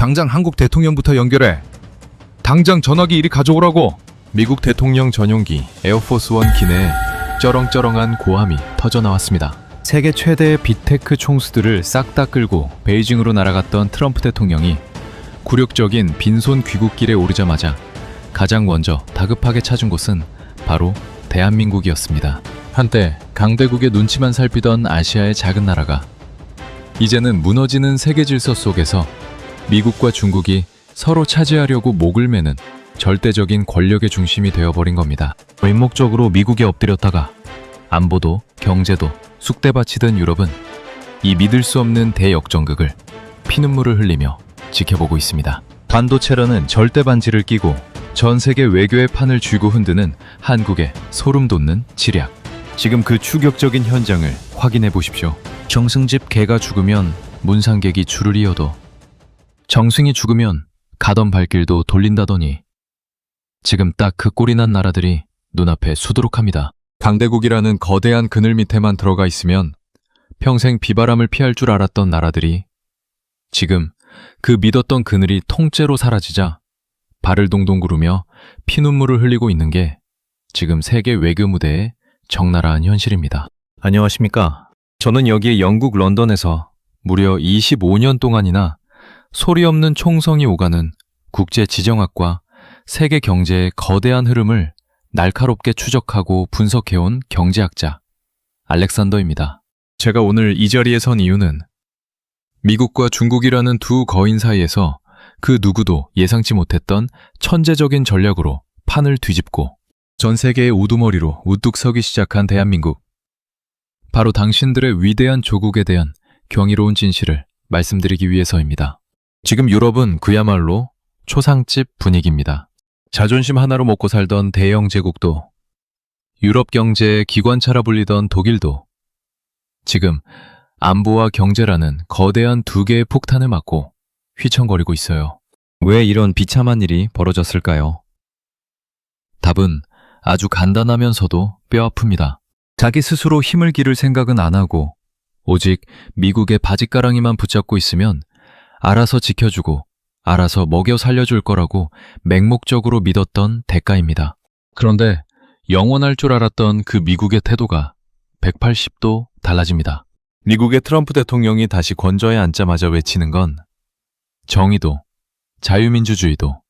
당장 한국 대통령부터 연결해. 당장 전화기 이리 가져오라고. 미국 대통령 전용기 에어포스원 기내에 쩌렁쩌렁한 고함이 터져나왔습니다. 세계 최대의 빅테크 총수들을 싹 다 끌고 베이징으로 날아갔던 트럼프 대통령이 굴욕적인 빈손 귀국길에 오르자마자 가장 먼저 다급하게 찾은 곳은 바로 대한민국이었습니다. 한때 강대국의 눈치만 살피던 아시아의 작은 나라가 이제는 무너지는 세계 질서 속에서 미국과 중국이 서로 차지하려고 목을 매는 절대적인 권력의 중심이 되어버린 겁니다. 맹목적으로 미국에 엎드렸다가 안보도 경제도 쑥대밭이던 유럽은 이 믿을 수 없는 대역전극을 피눈물을 흘리며 지켜보고 있습니다. 반도체라는 절대 반지를 끼고 전 세계 외교의 판을 쥐고 흔드는 한국의 소름 돋는 지략. 지금 그 충격적인 현장을 확인해 보십시오. 정승집 개가 죽으면 문상객이 줄을 이어도 정승이 죽으면 가던 발길도 돌린다더니 지금 딱 그 꼴이 난 나라들이 눈앞에 수두룩합니다. 강대국이라는 거대한 그늘 밑에만 들어가 있으면 평생 비바람을 피할 줄 알았던 나라들이 지금 그 믿었던 그늘이 통째로 사라지자 발을 동동 구르며 피눈물을 흘리고 있는 게 지금 세계 외교 무대의 적나라한 현실입니다. 안녕하십니까? 저는 여기 영국 런던에서 무려 25년 동안이나 소리 없는 총성이 오가는 국제 지정학과 세계 경제의 거대한 흐름을 날카롭게 추적하고 분석해온 경제학자 알렉산더입니다. 제가 오늘 이 자리에 선 이유는 미국과 중국이라는 두 거인 사이에서 그 누구도 예상치 못했던 천재적인 전략으로 판을 뒤집고 전 세계의 우두머리로 우뚝 서기 시작한 대한민국. 바로 당신들의 위대한 조국에 대한 경이로운 진실을 말씀드리기 위해서입니다. 지금 유럽은 그야말로 초상집 분위기입니다. 자존심 하나로 먹고 살던 대영 제국도, 유럽 경제의 기관차라 불리던 독일도 지금 안보와 경제라는 거대한 두 개의 폭탄을 맞고 휘청거리고 있어요. 왜 이런 비참한 일이 벌어졌을까요? 답은 아주 간단하면서도 뼈아픕니다. 자기 스스로 힘을 기를 생각은 안 하고 오직 미국의 바짓가랑이만 붙잡고 있으면 알아서 지켜주고 알아서 먹여 살려줄 거라고 맹목적으로 믿었던 대가입니다. 그런데 영원할 줄 알았던 그 미국의 태도가 180도 달라집니다. 미국의 트럼프 대통령이 다시 권좌에 앉자마자 외치는 건 정의도, 자유민주주의도,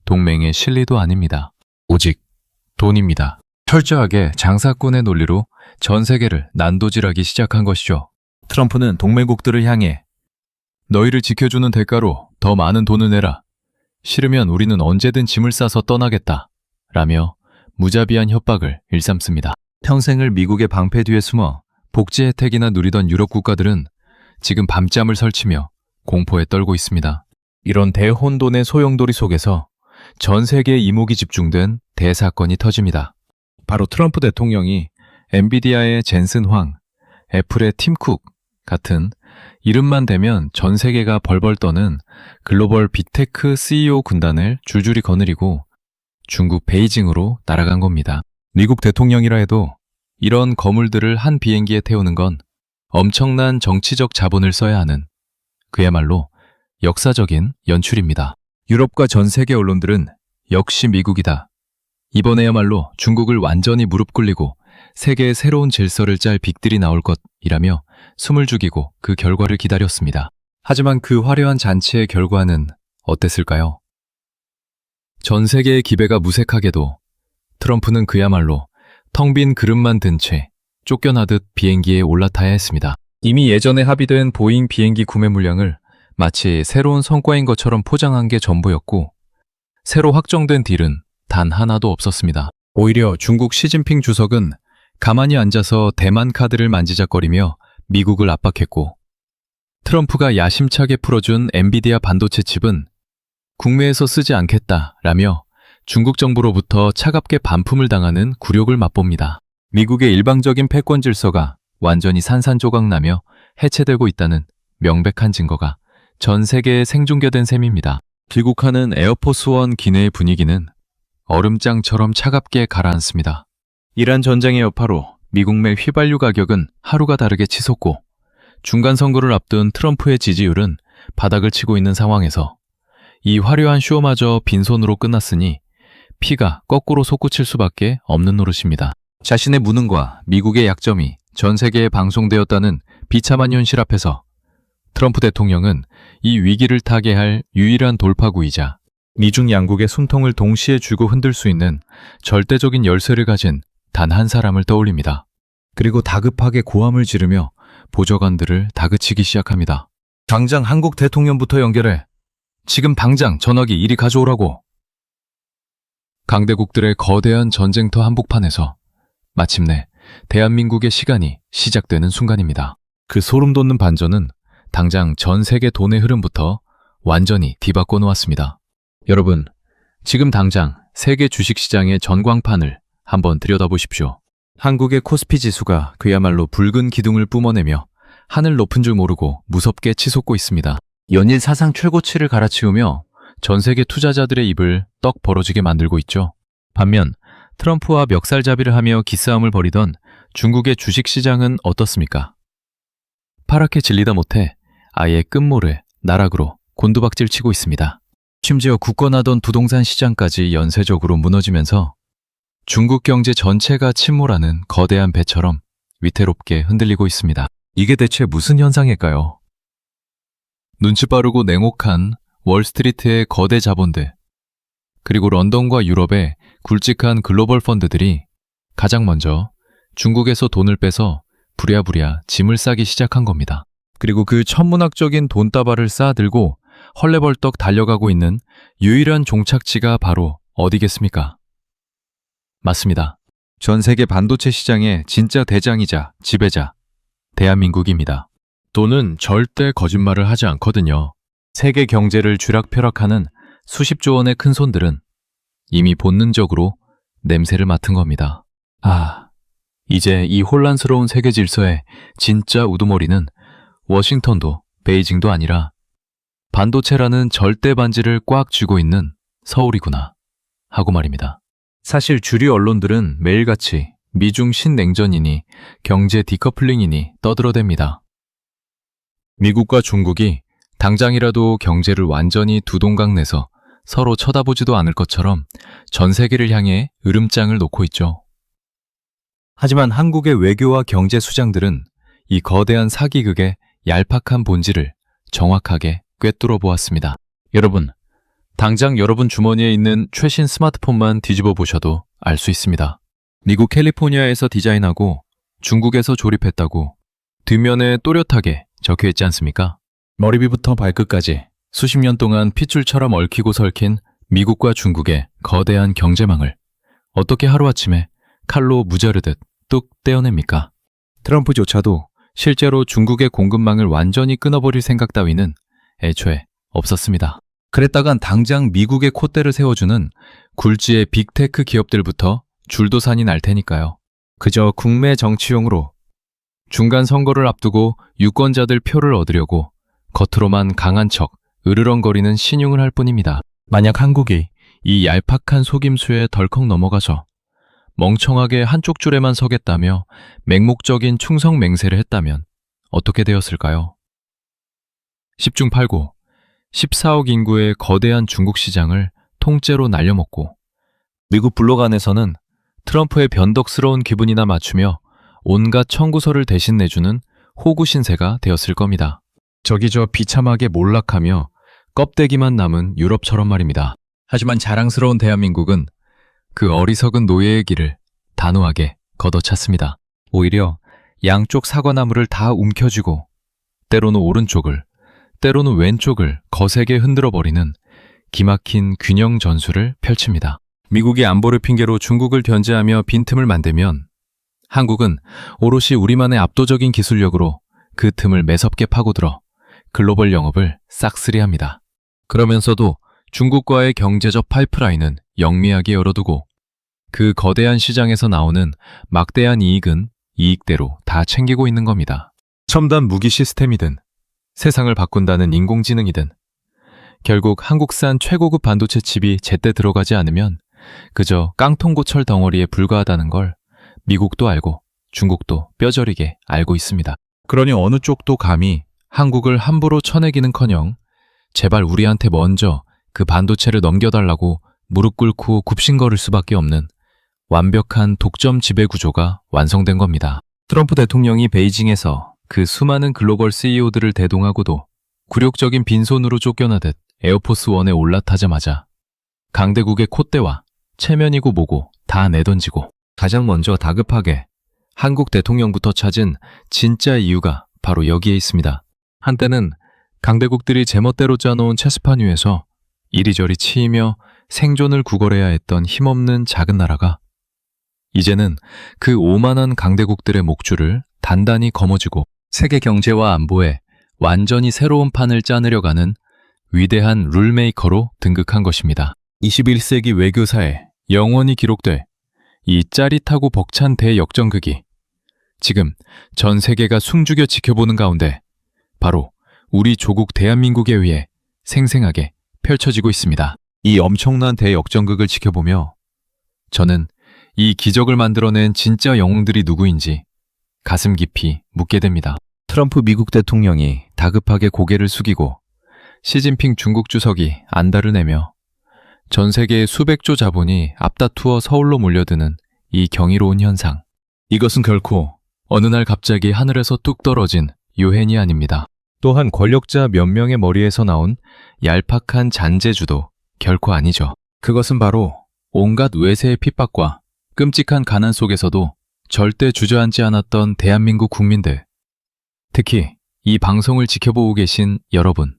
동맹의 실리도 아닙니다. 오직 돈입니다. 철저하게 장사꾼의 논리로 전 세계를 난도질하기 시작한 것이죠. 트럼프는 동맹국들을 향해 너희를 지켜주는 대가로 더 많은 돈을 내라. 싫으면 우리는 언제든 짐을 싸서 떠나겠다. 라며 무자비한 협박을 일삼습니다. 평생을 미국의 방패 뒤에 숨어 복지 혜택이나 누리던 유럽 국가들은 지금 밤잠을 설치며 공포에 떨고 있습니다. 이런 대혼돈의 소용돌이 속에서 전 세계의 이목이 집중된 대사건이 터집니다. 바로 트럼프 대통령이 엔비디아의 젠슨 황, 애플의 팀 쿡 같은 이름만 대면 전 세계가 벌벌 떠는 글로벌 빅테크 CEO 군단을 줄줄이 거느리고 중국 베이징으로 날아간 겁니다. 미국 대통령이라 해도 이런 거물들을 한 비행기에 태우는 건 엄청난 정치적 자본을 써야 하는 그야말로 역사적인 연출입니다. 유럽과 전 세계 언론들은 역시 미국이다. 이번에야말로 중국을 완전히 무릎 꿇리고 세계의 새로운 질서를 짤 빅들이 나올 것이라며 숨을 죽이고 그 결과를 기다렸습니다. 하지만 그 화려한 잔치의 결과는 어땠을까요? 전 세계의 기배가 무색하게도 트럼프는 그야말로 텅 빈 그릇만 든 채 쫓겨나듯 비행기에 올라타야 했습니다. 이미 예전에 합의된 보잉 비행기 구매 물량을 마치 새로운 성과인 것처럼 포장한 게 전부였고 새로 확정된 딜은 단 하나도 없었습니다. 오히려 중국 시진핑 주석은 가만히 앉아서 대만 카드를 만지작거리며 미국을 압박했고 트럼프가 야심차게 풀어준 엔비디아 반도체 칩은 국내에서 쓰지 않겠다라며 중국 정부로부터 차갑게 반품을 당하는 굴욕을 맛봅니다. 미국의 일방적인 패권 질서가 완전히 산산조각나며 해체되고 있다는 명백한 증거가 전 세계에 생중계된 셈입니다. 귀국하는 에어포스원 기내의 분위기는 얼음장처럼 차갑게 가라앉습니다. 이란 전쟁의 여파로 미국 내 휘발유 가격은 하루가 다르게 치솟고 중간 선거를 앞둔 트럼프의 지지율은 바닥을 치고 있는 상황에서 이 화려한 쇼마저 빈손으로 끝났으니 피가 거꾸로 솟구칠 수밖에 없는 노릇입니다. 자신의 무능과 미국의 약점이 전 세계에 방송되었다는 비참한 현실 앞에서 트럼프 대통령은 이 위기를 타개할 유일한 돌파구이자 미중 양국의 숨통을 동시에 쥐고 흔들 수 있는 절대적인 열쇠를 가진 단 한 사람을 떠올립니다. 그리고 다급하게 고함을 지르며 보좌관들을 다그치기 시작합니다. 당장 한국 대통령부터 연결해. 지금 당장 전화기 이리 가져오라고. 강대국들의 거대한 전쟁터 한복판에서 마침내 대한민국의 시간이 시작되는 순간입니다. 그 소름 돋는 반전은 당장 전 세계 돈의 흐름부터 완전히 뒤바꿔 놓았습니다. 여러분, 지금 당장 세계 주식시장의 전광판을 한번 들여다보십시오. 한국의 코스피 지수가 그야말로 붉은 기둥을 뿜어내며 하늘 높은 줄 모르고 무섭게 치솟고 있습니다. 연일 사상 최고치를 갈아치우며 전 세계 투자자들의 입을 떡 벌어지게 만들고 있죠. 반면 트럼프와 멱살잡이를 하며 기싸움을 벌이던 중국의 주식시장은 어떻습니까? 파랗게 질리다 못해 아예 끝모르 나락으로 곤두박질 치고 있습니다. 심지어 굳건하던 부동산 시장까지 연쇄적으로 무너지면서 중국 경제 전체가 침몰하는 거대한 배처럼 위태롭게 흔들리고 있습니다. 이게 대체 무슨 현상일까요? 눈치 빠르고 냉혹한 월스트리트의 거대 자본들, 그리고 런던과 유럽의 굵직한 글로벌 펀드들이 가장 먼저 중국에서 돈을 빼서 부랴부랴 짐을 싸기 시작한 겁니다. 그리고 그 천문학적인 돈다발을 쌓아들고 헐레벌떡 달려가고 있는 유일한 종착지가 바로 어디겠습니까? 맞습니다. 전 세계 반도체 시장의 진짜 대장이자 지배자, 대한민국입니다. 돈은 절대 거짓말을 하지 않거든요. 세계 경제를 쥐락펴락하는 수십조 원의 큰 손들은 이미 본능적으로 냄새를 맡은 겁니다. 이제 이 혼란스러운 세계 질서의 진짜 우두머리는 워싱턴도 베이징도 아니라 반도체라는 절대 반지를 꽉 쥐고 있는 서울이구나 하고 말입니다. 사실 주류 언론들은 매일같이 미중 신냉전이니 경제 디커플링이니 떠들어댑니다. 미국과 중국이 당장이라도 경제를 완전히 두 동강 내서 서로 쳐다보지도 않을 것처럼 전 세계를 향해 으름장을 놓고 있죠. 하지만 한국의 외교와 경제 수장들은 이 거대한 사기극의 얄팍한 본질을 정확하게 꿰뚫어 보았습니다. 여러분, 당장 여러분 주머니에 있는 최신 스마트폰만 뒤집어 보셔도 알 수 있습니다. 미국 캘리포니아에서 디자인하고 중국에서 조립했다고 뒷면에 또렷하게 적혀 있지 않습니까? 머리비부터 발끝까지 수십 년 동안 핏줄처럼 얽히고 설킨 미국과 중국의 거대한 경제망을 어떻게 하루아침에 칼로 무자르듯 뚝 떼어냅니까? 트럼프조차도 실제로 중국의 공급망을 완전히 끊어버릴 생각 따위는 애초에 없었습니다. 그랬다간 당장 미국의 콧대를 세워주는 굴지의 빅테크 기업들부터 줄도산이 날 테니까요. 그저 국내 정치용으로 중간 선거를 앞두고 유권자들 표를 얻으려고 겉으로만 강한 척 으르렁거리는 신용을 할 뿐입니다. 만약 한국이 이 얄팍한 속임수에 덜컥 넘어가서 멍청하게 한쪽 줄에만 서겠다며 맹목적인 충성 맹세를 했다면 어떻게 되었을까요? 10중 8구 14억 인구의 거대한 중국 시장을 통째로 날려먹고 미국 블록 안에서는 트럼프의 변덕스러운 기분이나 맞추며 온갖 청구서를 대신 내주는 호구 신세가 되었을 겁니다. 저기 저 비참하게 몰락하며 껍데기만 남은 유럽처럼 말입니다. 하지만 자랑스러운 대한민국은 그 어리석은 노예의 길을 단호하게 걷어찼습니다. 오히려 양쪽 사과나무를 다 움켜쥐고 때로는 오른쪽을 때로는 왼쪽을 거세게 흔들어버리는 기막힌 균형 전술을 펼칩니다. 미국이 안보를 핑계로 중국을 견제하며 빈틈을 만들면 한국은 오롯이 우리만의 압도적인 기술력으로 그 틈을 매섭게 파고들어 글로벌 영업을 싹쓸이합니다. 그러면서도 중국과의 경제적 파이프라인은 영리하게 열어두고 그 거대한 시장에서 나오는 막대한 이익은 이익대로 다 챙기고 있는 겁니다. 첨단 무기 시스템이든 세상을 바꾼다는 인공지능이든 결국 한국산 최고급 반도체 칩이 제때 들어가지 않으면 그저 깡통고철 덩어리에 불과하다는 걸 미국도 알고 중국도 뼈저리게 알고 있습니다. 그러니 어느 쪽도 감히 한국을 함부로 쳐내기는커녕 제발 우리한테 먼저 그 반도체를 넘겨달라고 무릎 꿇고 굽신거릴 수밖에 없는 완벽한 독점 지배 구조가 완성된 겁니다. 트럼프 대통령이 베이징에서 그 수많은 글로벌 CEO들을 대동하고도 굴욕적인 빈손으로 쫓겨나듯 에어포스 원에 올라타자마자 강대국의 콧대와 체면이고 뭐고 다 내던지고 가장 먼저 다급하게 한국 대통령부터 찾은 진짜 이유가 바로 여기에 있습니다. 한때는 강대국들이 제멋대로 짜놓은 체스판 위에서 이리저리 치이며 생존을 구걸해야 했던 힘없는 작은 나라가 이제는 그 오만한 강대국들의 목줄을 단단히 거머쥐고 세계 경제와 안보에 완전히 새로운 판을 짜내려가는 위대한 룰메이커로 등극한 것입니다. 21세기 외교사에 영원히 기록될 이 짜릿하고 벅찬 대역전극이 지금 전 세계가 숨죽여 지켜보는 가운데 바로 우리 조국 대한민국에 의해 생생하게 펼쳐지고 있습니다. 이 엄청난 대역전극을 지켜보며 저는 이 기적을 만들어낸 진짜 영웅들이 누구인지 가슴 깊이 묻게 됩니다. 트럼프 미국 대통령이 다급하게 고개를 숙이고 시진핑 중국 주석이 안달을 내며 전 세계의 수백조 자본이 앞다투어 서울로 몰려드는 이 경이로운 현상. 이것은 결코 어느 날 갑자기 하늘에서 뚝 떨어진 유행이 아닙니다. 또한 권력자 몇 명의 머리에서 나온 얄팍한 잔재주도 결코 아니죠. 그것은 바로 온갖 외세의 핍박과 끔찍한 가난 속에서도 절대 주저앉지 않았던 대한민국 국민들, 특히 이 방송을 지켜보고 계신 여러분,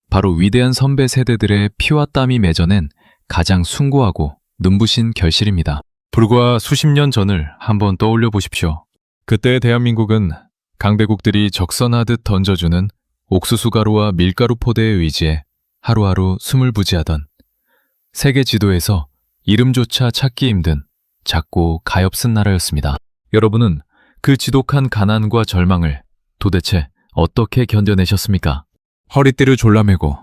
바로 위대한 선배 세대들의 피와 땀이 맺어낸 가장 숭고하고 눈부신 결실입니다. 불과 수십 년 전을 한번 떠올려 보십시오. 그때의 대한민국은 강대국들이 적선하듯 던져주는 옥수수 가루와 밀가루 포대에 의지해 하루하루 숨을 부지하던 세계 지도에서 이름조차 찾기 힘든 작고 가엾은 나라였습니다. 여러분은 그 지독한 가난과 절망을 도대체 어떻게 견뎌내셨습니까? 허리띠를 졸라매고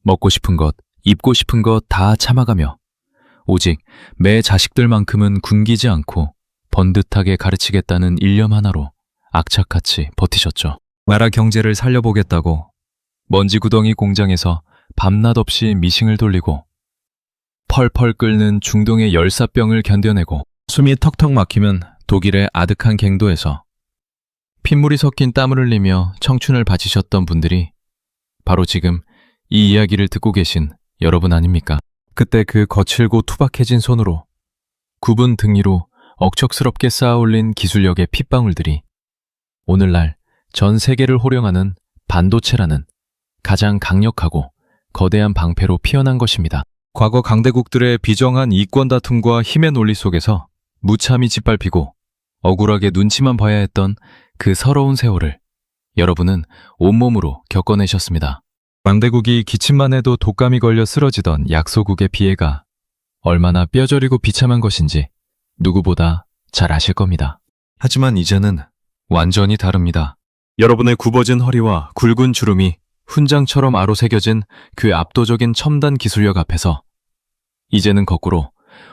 먹고 싶은 것, 입고 싶은 것 다 참아가며 오직 매 자식들만큼은 굶기지 않고 번듯하게 가르치겠다는 일념 하나로 악착같이 버티셨죠. 나라 경제를 살려보겠다고 먼지구덩이 공장에서 밤낮 없이 미싱을 돌리고 펄펄 끓는 중동의 열사병을 견뎌내고 숨이 턱턱 막히면 독일의 아득한 갱도에서 핏물이 섞인 땀을 흘리며 청춘을 바치셨던 분들이 바로 지금 이 이야기를 듣고 계신 여러분 아닙니까? 그때 그 거칠고 투박해진 손으로 굽은 등 위로 억척스럽게 쌓아올린 기술력의 핏방울들이 오늘날 전 세계를 호령하는 반도체라는 가장 강력하고 거대한 방패로 피어난 것입니다. 과거 강대국들의 비정한 이권 다툼과 힘의 논리 속에서 무참히 짓밟히고 억울하게 눈치만 봐야 했던 그 서러운 세월을 여러분은 온몸으로 겪어내셨습니다. 강대국이 기침만 해도 독감이 걸려 쓰러지던 약소국의 피해가 얼마나 뼈저리고 비참한 것인지 누구보다 잘 아실 겁니다. 하지만 이제는 완전히 다릅니다. 여러분의 굽어진 허리와 굵은 주름이 훈장처럼 아로새겨진 그 압도적인 첨단 기술력 앞에서 이제는 거꾸로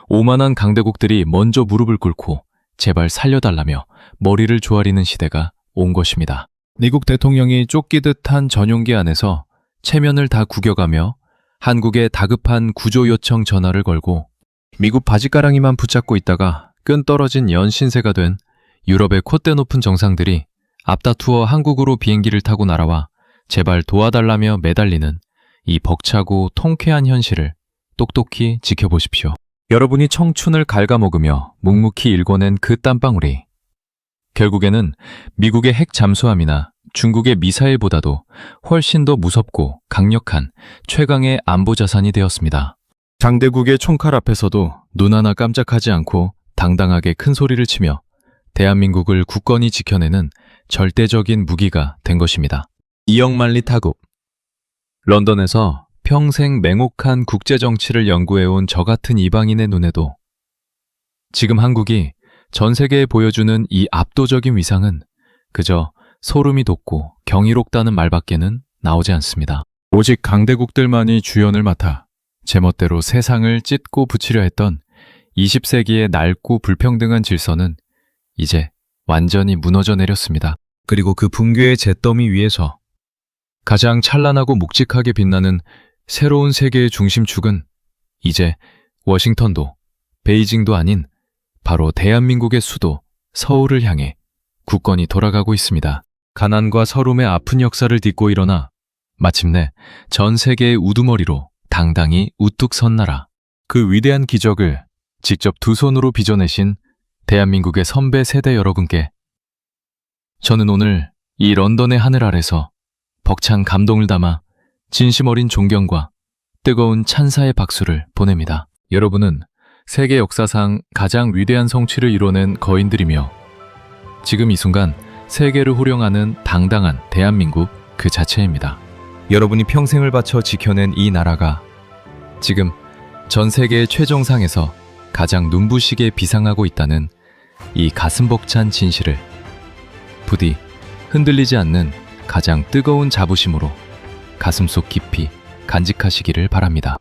오만한 강대국들이 먼저 무릎을 꿇고 제발 살려달라며 머리를 조아리는 시대가 온 것입니다. 미국 대통령이 쫓기듯 한 전용기 안에서 체면을 다 구겨가며 한국에 다급한 구조 요청 전화를 걸고 미국 바지가랑이만 붙잡고 있다가 끈 떨어진 연신세가 된 유럽의 콧대 높은 정상들이 앞다투어 한국으로 비행기를 타고 날아와 제발 도와달라며 매달리는 이 벅차고 통쾌한 현실을 똑똑히 지켜보십시오. 여러분이 청춘을 갉아먹으며 묵묵히 일궈낸 그 땀방울이 결국에는 미국의 핵 잠수함이나 중국의 미사일보다도 훨씬 더 무섭고 강력한 최강의 안보 자산이 되었습니다. 장대국의 총칼 앞에서도 눈 하나 깜짝하지 않고 당당하게 큰 소리를 치며 대한민국을 굳건히 지켜내는 절대적인 무기가 된 것입니다. 이영만리 타국. 런던에서 평생 맹혹한 국제정치를 연구해온 저 같은 이방인의 눈에도 지금 한국이 전 세계에 보여주는 이 압도적인 위상은 그저 소름이 돋고 경이롭다는 말밖에는 나오지 않습니다. 오직 강대국들만이 주연을 맡아 제멋대로 세상을 찢고 붙이려 했던 20세기의 낡고 불평등한 질서는 이제 완전히 무너져 내렸습니다. 그리고 그 붕괴의 잿더미 위에서 가장 찬란하고 묵직하게 빛나는 새로운 세계의 중심축은 이제 워싱턴도 베이징도 아닌 바로 대한민국의 수도 서울을 향해 굳건히 돌아가고 있습니다. 가난과 서름의 아픈 역사를 딛고 일어나 마침내 전 세계의 우두머리로 당당히 우뚝 선 나라. 그 위대한 기적을 직접 두 손으로 빚어내신 대한민국의 선배 세대 여러분께 저는 오늘 이 런던의 하늘 아래서 벅찬 감동을 담아 진심 어린 존경과 뜨거운 찬사의 박수를 보냅니다. 여러분은 세계 역사상 가장 위대한 성취를 이뤄낸 거인들이며 지금 이 순간 세계를 호령하는 당당한 대한민국 그 자체입니다. 여러분이 평생을 바쳐 지켜낸 이 나라가 지금 전 세계의 최정상에서 가장 눈부시게 비상하고 있다는 이 가슴 벅찬 진실을 부디 흔들리지 않는 가장 뜨거운 자부심으로 가슴속 깊이 간직하시기를 바랍니다.